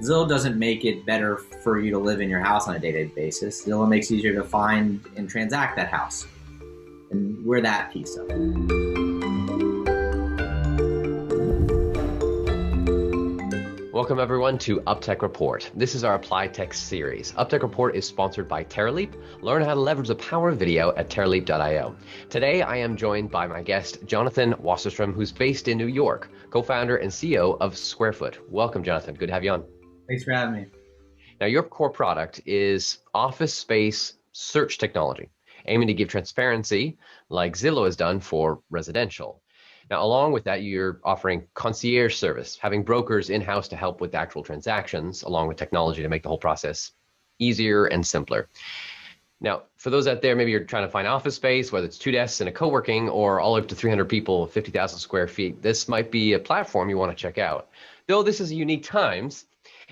Zillow doesn't make it better for you to live in your house on a day-to-day basis. Zillow makes it easier to find and transact that house. And we're that piece of it. Welcome everyone to UpTech Report. This is our Applied Tech series. UpTech Report is sponsored by Terraleap. Learn how to leverage the power of video at terraleap.io. Today I am joined by my guest, Jonathan Wasserstrum, who's based in New York, co-founder and CEO of SquareFoot. Welcome, Jonathan. Good to have you on. Thanks for having me. Now, your core product is office space search technology, aiming to give transparency like Zillow has done for residential. Now, along with that, you're offering concierge service, having brokers in-house to help with actual transactions, along with technology to make the whole process easier and simpler. Now, for those out there, maybe you're trying to find office space, whether it's 2 desks and a co-working or all up to 300 people, 50,000 square feet, this might be a platform you want to check out. Though this is unique times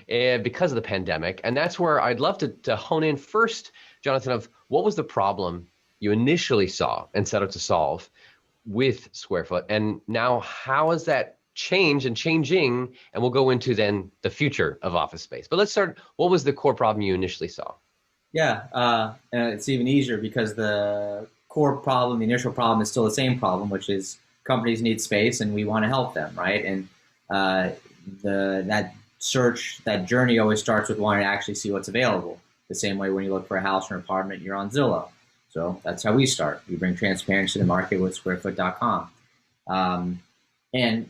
because of the pandemic, and that's where I'd love to hone in first, Jonathan, of what was the problem you initially saw and set out to solve with SquareFoot, and now how has that changed and changing, and we'll go into then the future of office space. But let's start, what was the core problem you initially saw? Yeah, and it's even easier because the core problem, the initial problem is still the same problem, which is companies need space and we want to help them, right? And that search, that journey always starts with wanting to actually see what's available. The same way when you look for a house or an apartment, you're on Zillow. So that's how we start. We bring transparency to the market with SquareFoot.com. And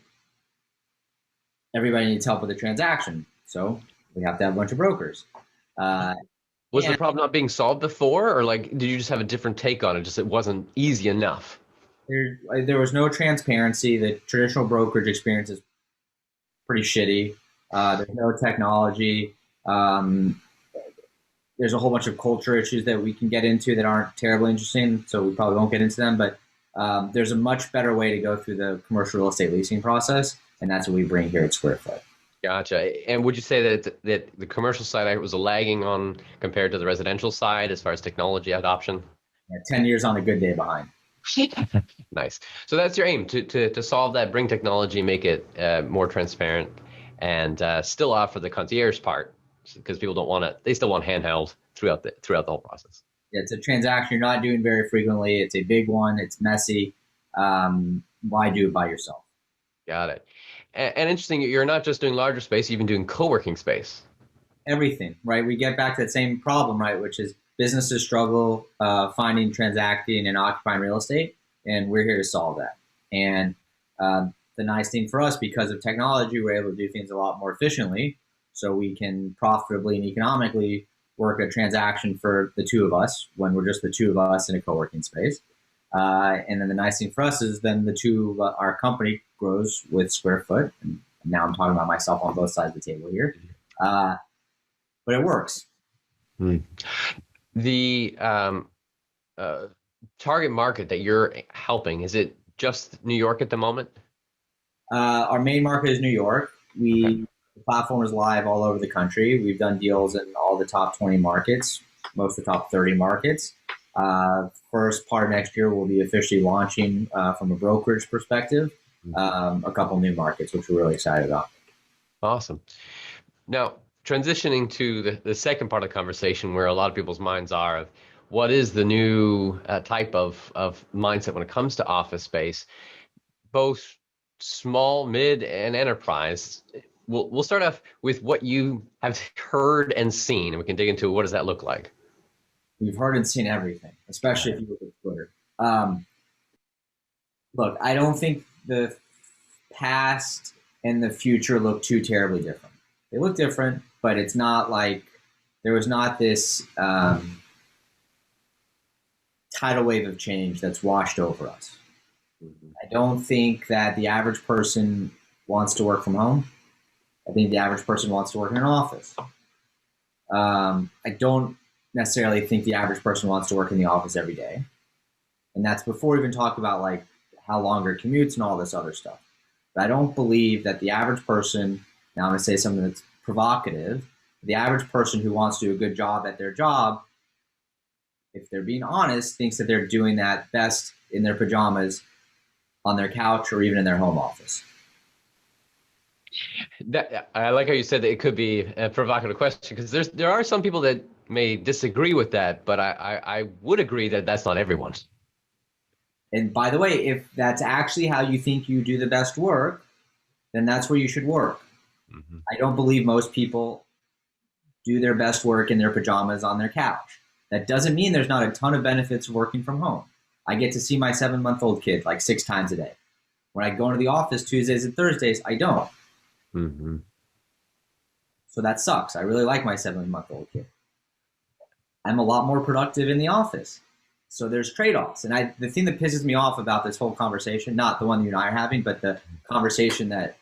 everybody needs help with a transaction. So we have to have a bunch of brokers. Was the problem not being solved before, or like, did you just have a different take on it? Just it wasn't easy enough? There was no transparency. The traditional brokerage experience is pretty shitty. There's no technology. There's a whole bunch of culture issues that we can get into that aren't terribly interesting, so we probably won't get into them. But there's a much better way to go through the commercial real estate leasing process, and that's what we bring here at SquareFoot. Gotcha. And would you say that the commercial side was lagging on compared to the residential side as far as technology adoption? Yeah, 10 years on a good day behind. Nice. So that's your aim, to solve that, bring technology, make it more transparent, and still offer the concierge part, because people don't want to, they still want handheld throughout the whole process. Yeah, it's a transaction you're not doing very frequently. It's a big one. It's messy. Why do it by yourself? Got it. And interesting, you're not just doing larger space, you're even doing co-working space. Everything, right? We get back to that same problem, right? Which is businesses struggle finding, transacting, and occupying real estate, and we're here to solve that. And the nice thing for us, because of technology, we're able to do things a lot more efficiently. So we can profitably and economically work a transaction for the two of us when we're just the two of us in a co-working space. And then the nice thing for us is then our company grows with SquareFoot. And now I'm talking about myself on both sides of the table here. But it works. The target market that you're helping, is it just New York at the moment? Our main market is New York. The platform is live all over the country. We've done deals in all the top 20 markets, most of the top 30 markets. First part of next year, we'll be officially launching from a brokerage perspective, a couple new markets, which we're really excited about. Awesome. Now, transitioning to the second part of the conversation, where a lot of people's minds are of what is the new type of mindset when it comes to office space, both small, mid, and enterprise. We'll start off with what you have heard and seen, and we can dig into what does that look like. We've heard and seen everything, especially if you look at Twitter. Look, I don't think the past and the future look too terribly different. They look different, but it's not like there was not this tidal wave of change that's washed over us. I don't think that the average person wants to work from home. I think the average person wants to work in an office. I don't necessarily think the average person wants to work in the office every day. And that's before we even talk about like how longer commutes and all this other stuff. But I don't believe that the average person, now I'm going to say something that's provocative, the average person who wants to do a good job at their job, if they're being honest, thinks that they're doing that best in their pajamas on their couch or even in their home office. That, I like how you said that it could be a provocative question because there are some people that may disagree with that, but I would agree that that's not everyone. And by the way, if that's actually how you think you do the best work, then that's where you should work. Hmm. I don't believe most people do their best work in their pajamas on their couch. That doesn't mean there's not a ton of benefits of working from home. I get to see my 7-month-old kid like 6 times a day. When I go into the office Tuesdays and Thursdays, I don't. Hmm. So that sucks. I really like my 7-month-old kid. I'm a lot more productive in the office. So there's trade-offs. And the thing that pisses me off about this whole conversation, not the one you and I are having, but the conversation that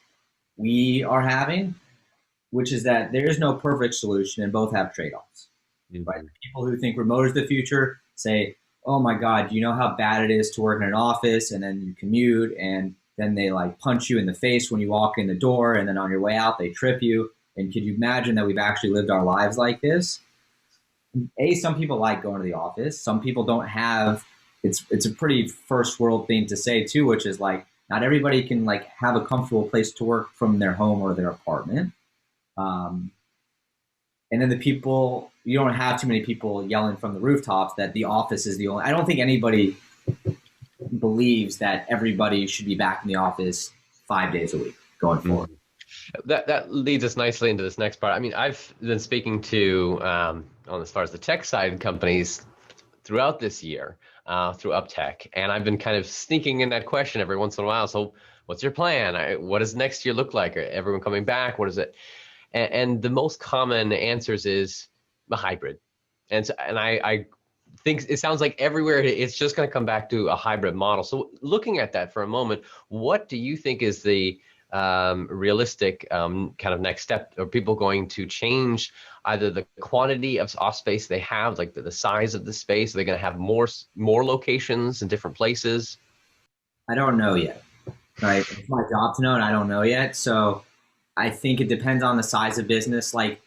we are having, which is that there is no perfect solution and both have trade-offs. Right? People who think remote is the future say, oh my God, do you know how bad it is to work in an office and then you commute and then they like punch you in the face when you walk in the door and then on your way out they trip you. And could you imagine that we've actually lived our lives like this? Some people like going to the office. Some people don't have, it's a pretty first world thing to say too, which is like, not everybody can like have a comfortable place to work from their home or their apartment. And then the people, you don't have too many people yelling from the rooftops that the office is the only, I don't think anybody believes that everybody should be back in the office 5 days a week going forward. That leads us nicely into this next part. I mean, I've been speaking to, on as far as the tech side companies throughout this year, through UpTech, and I've been kind of sneaking in that question every once in a while. So what's your plan? What does next year look like? Everyone coming back? What is it? And the most common answers is a hybrid. And I think it sounds like everywhere it's just going to come back to a hybrid model. So looking at that for a moment, what do you think is the realistic kind of next step? Are people going to change either the quantity of office space they have, like the size of the space? Are they going to have more locations in different places? I don't know yet. Right? It's my job to know, and I don't know yet. So I think it depends on the size of business. Like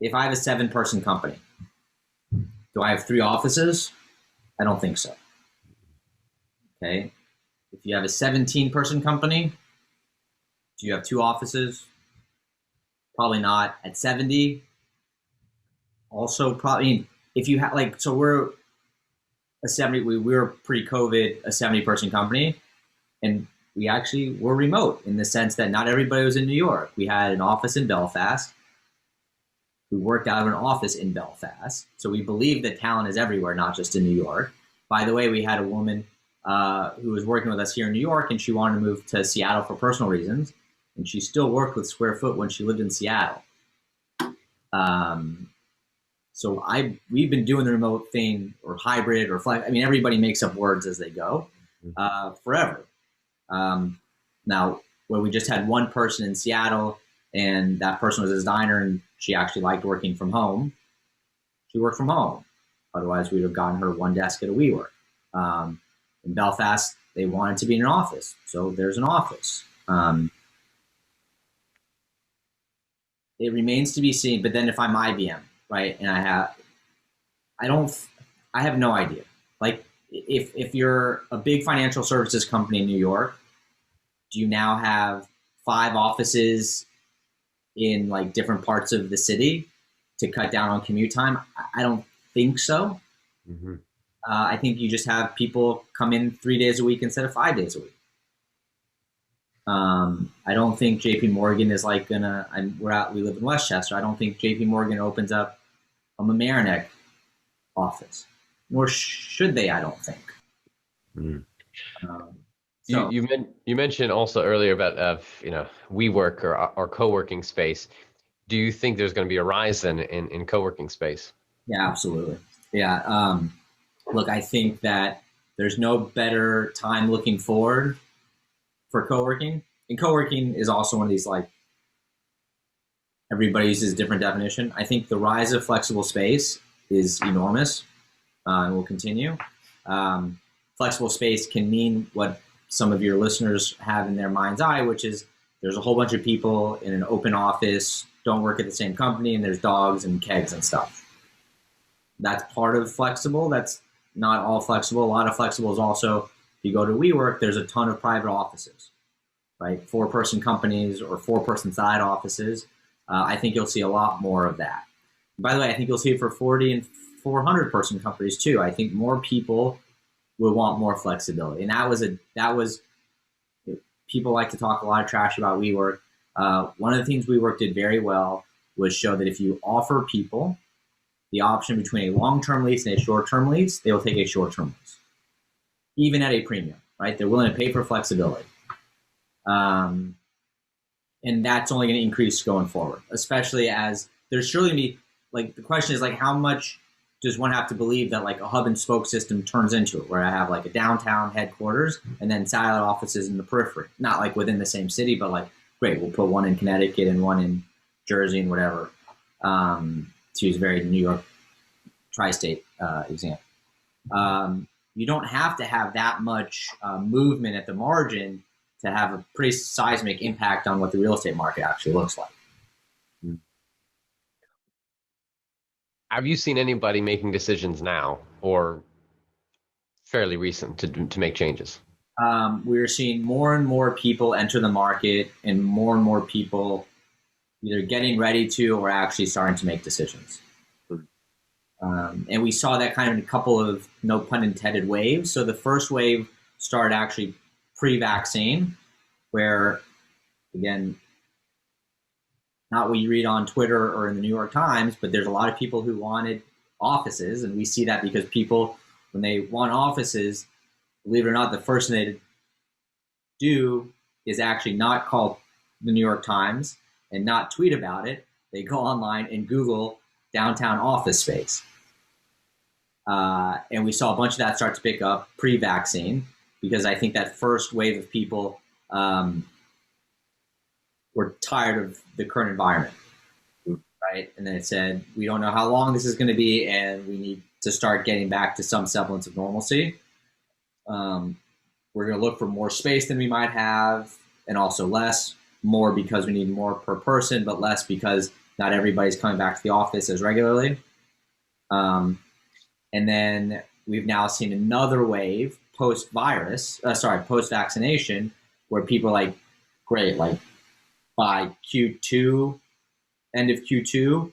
if I have a 7-person company, do I have 3 offices? I don't think so. Okay. If you have a 17-person company, do you have 2 offices? Probably not. At 70, also probably. If you have like, so we're a 70. We were pre-COVID a 70-person company, and we actually were remote in the sense that not everybody was in New York. We had an office in Belfast. We worked out of an office in Belfast. So we believe that talent is everywhere, not just in New York. By the way, we had a woman who was working with us here in New York, and she wanted to move to Seattle for personal reasons. And she still worked with SquareFoot when she lived in Seattle. So we've been doing the remote thing or hybrid or flex. I mean, everybody makes up words as they go forever. Now, where we just had one person in Seattle, and that person was a designer, and she actually liked working from home. She worked from home. Otherwise, we'd have gotten her one desk at a WeWork. In Belfast, they wanted to be in an office, so there's an office. It remains to be seen. But then, if I'm IBM, right, and I have no idea. Like, if you're a big financial services company in New York, do you now have 5 offices in like different parts of the city to cut down on commute time? I don't think so. Mm-hmm. I think you just have people come in 3 days a week instead of 5 days a week. I don't think JP Morgan is like gonna, we live in Westchester. I don't think JP Morgan opens up a Mamaroneck office, nor should they, I don't think. Mm. So, You mentioned also earlier about WeWork or co-working space. Do you think there's going to be a rise then in co-working space? yeah, absolutely. Yeah. Look, I think that there's no better time looking forward for co-working. And co-working is also one of these, like, everybody uses a different definition. I think the rise of flexible space is enormous and will continue. Flexible space can mean what some of your listeners have in their mind's eye, which is there's a whole bunch of people in an open office, don't work at the same company, and there's dogs and kegs and stuff. That's part of flexible. That's not all flexible. A lot of flexible is also, if you go to WeWork, there's a ton of private offices. right? 4-person companies or 4-person side offices. I think you'll see a lot more of that. By the way, I think you'll see it for 40 and 400-person companies too. I think more people will want more flexibility, and that was people like to talk a lot of trash about WeWork. One of the things WeWork did very well was show that if you offer people the option between a long-term lease and a short-term lease, they will take a short-term lease, even at a premium, right? They're willing to pay for flexibility. And that's only going to increase going forward, especially as there's surely going to be, like, the question is, like, how much does one have to believe that, like, a hub and spoke system turns into it, where I have, like, a downtown headquarters and then satellite offices in the periphery, not like within the same city, but like, great, we'll put one in Connecticut and one in Jersey and whatever, to use a very New York tri-state example. You don't have to have that much movement at the margin to have a pretty seismic impact on what the real estate market actually looks like. Have you seen anybody making decisions now or fairly recent to make changes? We're seeing more and more people enter the market and more people either getting ready to or actually starting to make decisions. And we saw that kind of in a couple of, no pun intended, waves. So the first wave started actually pre-vaccine, where, again, not what you read on Twitter or in the New York Times, but there's a lot of people who wanted offices. And we see that because people, when they want offices, believe it or not, the first thing they do is actually not call the New York Times and not tweet about it. They go online and Google downtown office space. And we saw a bunch of that start to pick up pre-vaccine, because I think that first wave of people were tired of the current environment, right? And then it said, we don't know how long this is going to be, and we need to start getting back to some semblance of normalcy. We're going to look for more space than we might have, and also less. More because we need more per person, but less because not everybody's coming back to the office as regularly. And then we've now seen another wave post-vaccination, where people are like, great, like by Q2, end of Q2,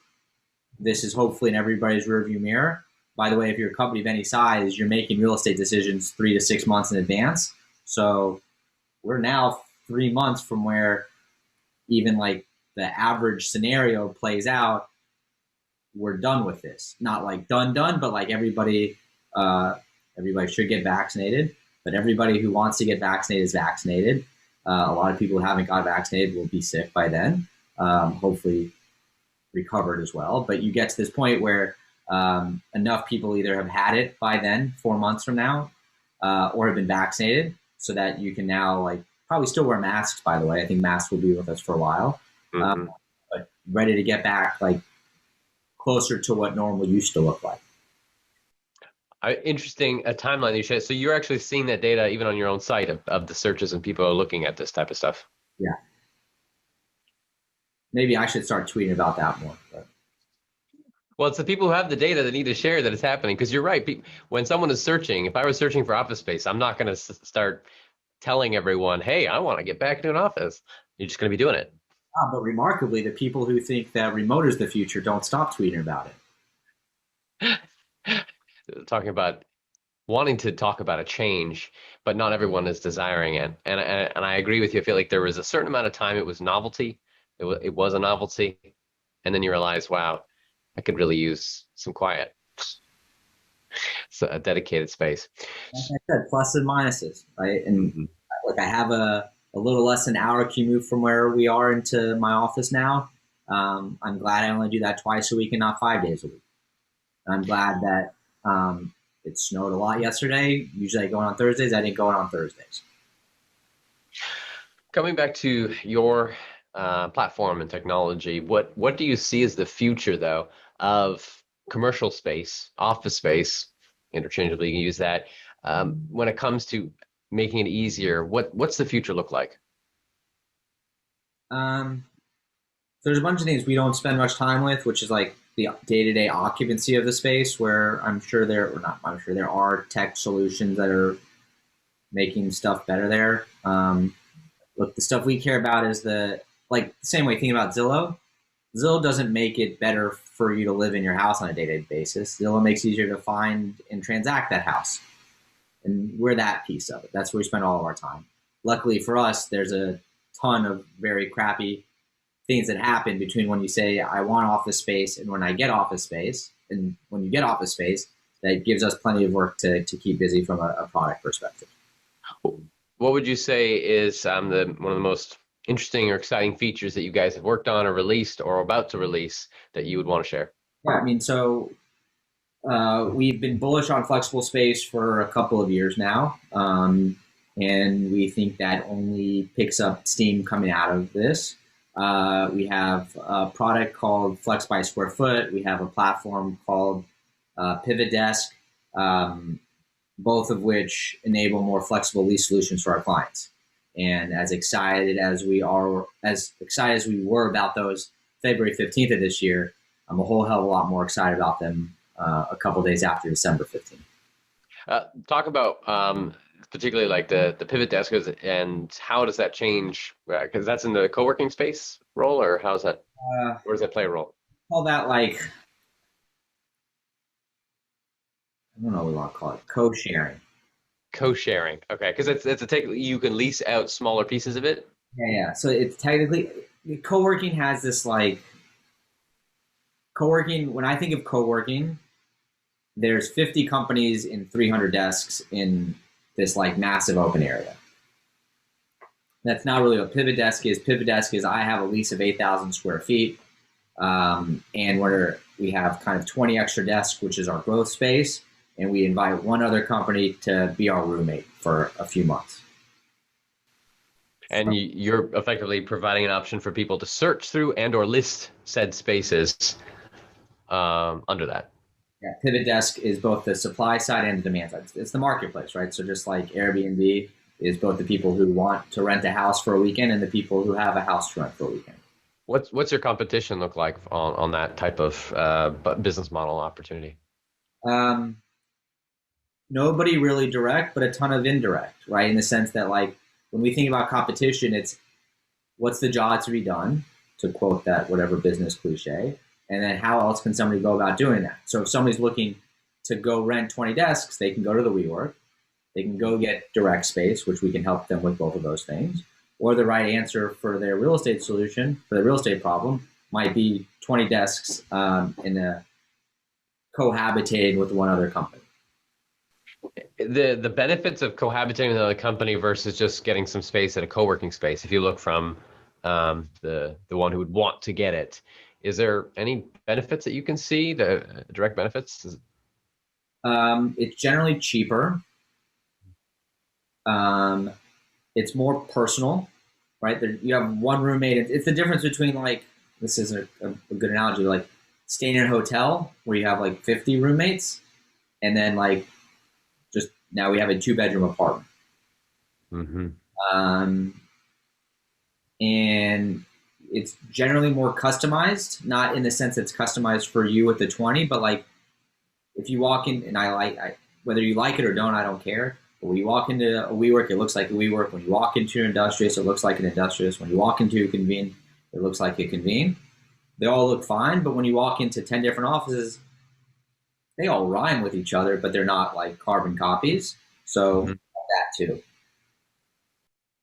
this is hopefully in everybody's rearview mirror. By the way, if you're a company of any size, you're making real estate decisions 3 to 6 months in advance. So we're now 3 months from where even like the average scenario plays out. We're done with this. Not like done, but like everybody should get vaccinated. But everybody who wants to get vaccinated is vaccinated. A lot of people who haven't got vaccinated will be sick by then, hopefully recovered as well. But you get to this point where enough people either have had it by then, 4 months from now, or have been vaccinated, so that you can now, like, probably still wear masks, by the way. I think masks will be with us for a while. But ready to get back, like, closer to what normal used to look like. Interesting timeline you shared. So you're actually seeing that data even on your own site of the searches, and people are looking at this type of stuff. Yeah. Maybe I should start tweeting about that more. But. Well, it's the people who have the data that need to share that it's happening. Because you're right. When someone is searching, if I was searching for office space, I'm not going to start telling everyone, hey, I want to get back into an office. You're just going to be doing it. But remarkably, the people who think that remote is the future don't stop tweeting about it. Talking about wanting to talk about a change, but not everyone is desiring it. And I agree with you. I feel like there was a certain amount of time it was novelty. It was a novelty. And then you realize, wow, I could really use some quiet. So a dedicated space. Like I said, pluses and minuses, right? And like, I have a little less than an hour commute from where we are into my office now. I'm glad I only do that twice a week and not 5 days a week. And I'm glad that it snowed a lot yesterday. Usually I go in on Thursdays. I didn't go in on Thursdays. Coming back to your platform and technology, what do you see as the future, though, of commercial space, office space, interchangeably you can use that, when it comes to making it easier? What's the future look like? There's a bunch of things we don't spend much time with, which is like the day-to-day occupancy of the space, where there are tech solutions that are making stuff better there. Look, the stuff we care about is the same way thinking about Zillow. Zillow doesn't make it better for you to live in your house on a day-to-day basis. Zillow makes it easier to find and transact that house. And we're that piece of it. That's where we spend all of our time. Luckily for us, there's a ton of very crappy things that happen between when you say, I want office space, and when I get office space. And when you get office space, that gives us plenty of work to keep busy from a product perspective. What would you say is one of the most interesting or exciting features that you guys have worked on or released or about to release that you would want to share? Yeah, I mean, so we've been bullish on flexible space for a couple of years now. And we think that only picks up steam coming out of this. We have a product called Flex by SquareFoot. We have a platform called Pivot Desk, both of which enable more flexible lease solutions for our clients. And as excited as we were about those February 15th of this year, I'm a whole hell of a lot more excited about them a couple of days after December 15th. Talk about particularly like the pivot desk and how does that change? Because that's in the co-working space role, or how's that? Where does that play a role? Call that I don't know what we want to call it, co-sharing. Co-sharing, okay, because you can lease out smaller pieces of it. Yeah. So it's technically co-working has this co-working. When I think of co-working, there's 50 companies in 300 desks in this massive open area. That's not really what Pivot Desk is. Pivot Desk is I have a lease of 8,000 square feet, and we have kind of 20 extra desks, which is our growth space, and we invite one other company to be our roommate for a few months. And you're effectively providing an option for people to search through and or list said spaces under that. Yeah, Pivot Desk is both the supply side and the demand side. It's the marketplace, right? So just like Airbnb is both the people who want to rent a house for a weekend and the people who have a house to rent for a weekend. What's your competition look like on that type of business model opportunity? Nobody really direct, but a ton of indirect, right? In the sense that when we think about competition, it's what's the job to be done, to quote that whatever business cliche, and then how else can somebody go about doing that? So if somebody's looking to go rent 20 desks, they can go to the WeWork, they can go get direct space, which we can help them with both of those things. Or the right answer for their real estate solution, for the real estate problem, might be 20 desks in a cohabitating with one other company. The benefits of cohabitating with another company versus just getting some space at a co-working space, if you look from the one who would want to get it, is there any benefits that you can see, the direct benefits? It's generally cheaper. It's more personal, right? You have one roommate. It's the difference between this isn't a good analogy, staying in a hotel where you have 50 roommates, and then just now we have a 2-bedroom apartment. Mm-hmm. And it's generally more customized, not in the sense it's customized for you with the 20, but if you walk in, and whether you like it or don't, I don't care. But when you walk into a WeWork, it looks like a WeWork. When you walk into an Industrious, it looks like an Industrious. When you walk into a Convene, it looks like a Convene. They all look fine, but when you walk into 10 different offices, they all rhyme with each other, but they're not carbon copies. So mm-hmm. That too.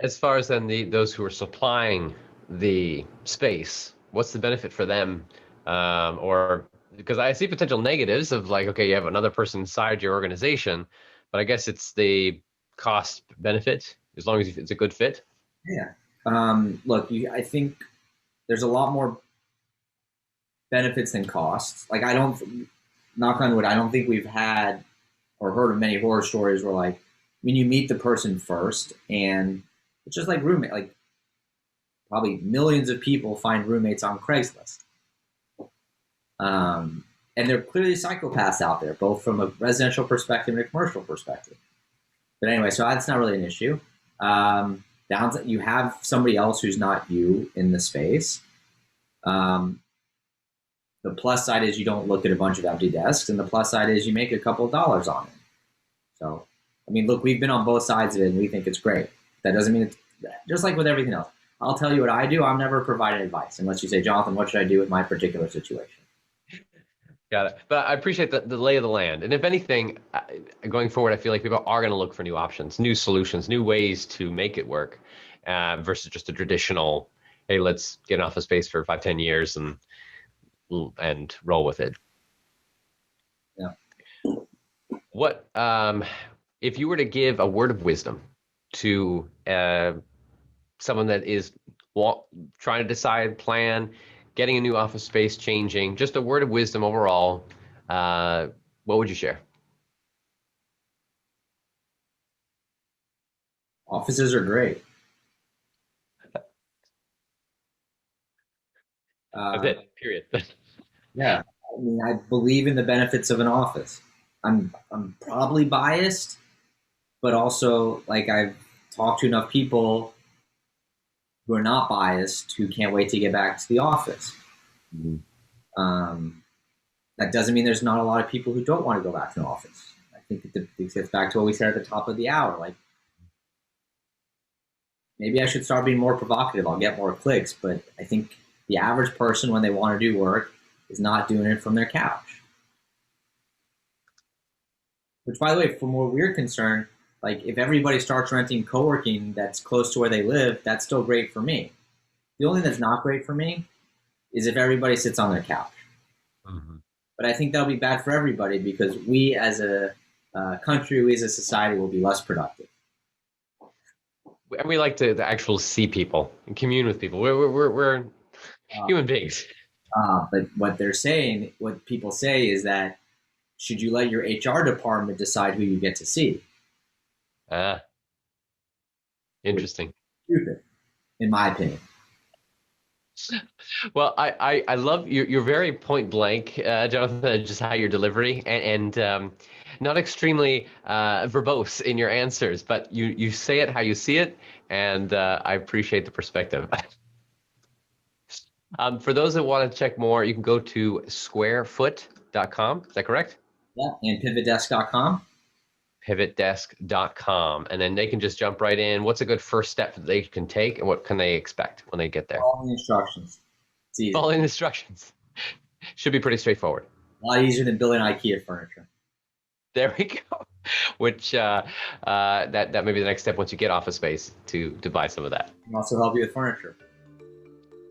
As far as then those who are supplying the space, what's the benefit for them? Or because I see potential negatives of okay, you have another person inside your organization, but I guess it's the cost benefit as long as it's a good fit. Yeah. Look, I think there's a lot more benefits than costs. Knock on wood, I don't think we've had or heard of many horror stories where you meet the person first and it's just roommate, probably millions of people find roommates on Craigslist. And they're clearly psychopaths out there, both from a residential perspective and a commercial perspective. But anyway, so that's not really an issue. You have somebody else who's not you in the space. The plus side is you don't look at a bunch of empty desks, and the plus side is you make a couple of dollars on it. So, look, we've been on both sides of it, and we think it's great. That doesn't mean just like with everything else. I'll tell you what I do. I'm never providing advice unless you say, Jonathan, what should I do with my particular situation? Got it. But I appreciate the lay of the land. And if anything, going forward, I feel like people are going to look for new options, new solutions, new ways to make it work versus just a traditional, hey, let's get an office space for 5, 10 years and roll with it. Yeah. What if you were to give a word of wisdom to someone that is trying to decide, plan, getting a new office space, changing, just a word of wisdom overall, what would you share? Offices are great. That's it, period. Yeah. I mean, I believe in the benefits of an office. I'm probably biased, but also like I've talked to enough people who are not biased who can't wait to get back to the office. That doesn't mean there's not a lot of people who don't want to go back to an office. I think it gets back to what we said at the top of the hour. Like, maybe I should start being more provocative. I'll get more clicks, but I think the average person, when they want to do work, is not doing it from their couch. Which, by the way, from where we're concerned, like if everybody starts renting co-working that's close to where they live, that's still great for me. The only thing that's not great for me is if everybody sits on their couch. Mm-hmm. But I think that'll be bad for everybody because we as a country, we as a society will be less productive. And we like to actually see people and commune with people. We're human beings. But what people say is that should you let your HR department decide who you get to see? Interesting. Stupid, in my opinion. Well, I love you're very point blank, Jonathan, just how your delivery and not extremely verbose in your answers, but you say it how you see it, and I appreciate the perspective. For those that want to check more, you can go to SquareFoot.com. Is that correct? Yeah, and pivotdesk.com. Pivotdesk.com, and then they can just jump right in. What's a good first step that they can take, and what can they expect when they get there? Following the instructions. It's easy. Following the instructions. Should be pretty straightforward. A lot easier than building IKEA furniture. There we go. Which that may be the next step once you get office space to buy some of that. Can also help you with furniture.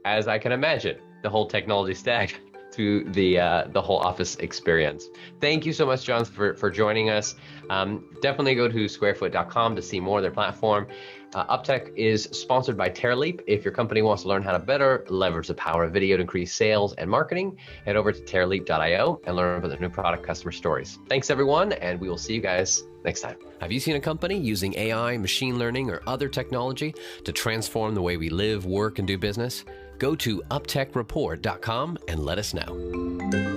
As I can imagine, the whole technology stack to the whole office experience. Thank you so much, John, for joining us. Definitely go to squarefoot.com to see more of their platform. UpTech is sponsored by Terraleap. If your company wants to learn how to better leverage the power of video to increase sales and marketing, head over to terraleap.io and learn about their new product customer stories. Thanks, everyone, and we will see you guys next time. Have you seen a company using AI, machine learning, or other technology to transform the way we live, work, and do business? Go to UpTechReport.com and let us know.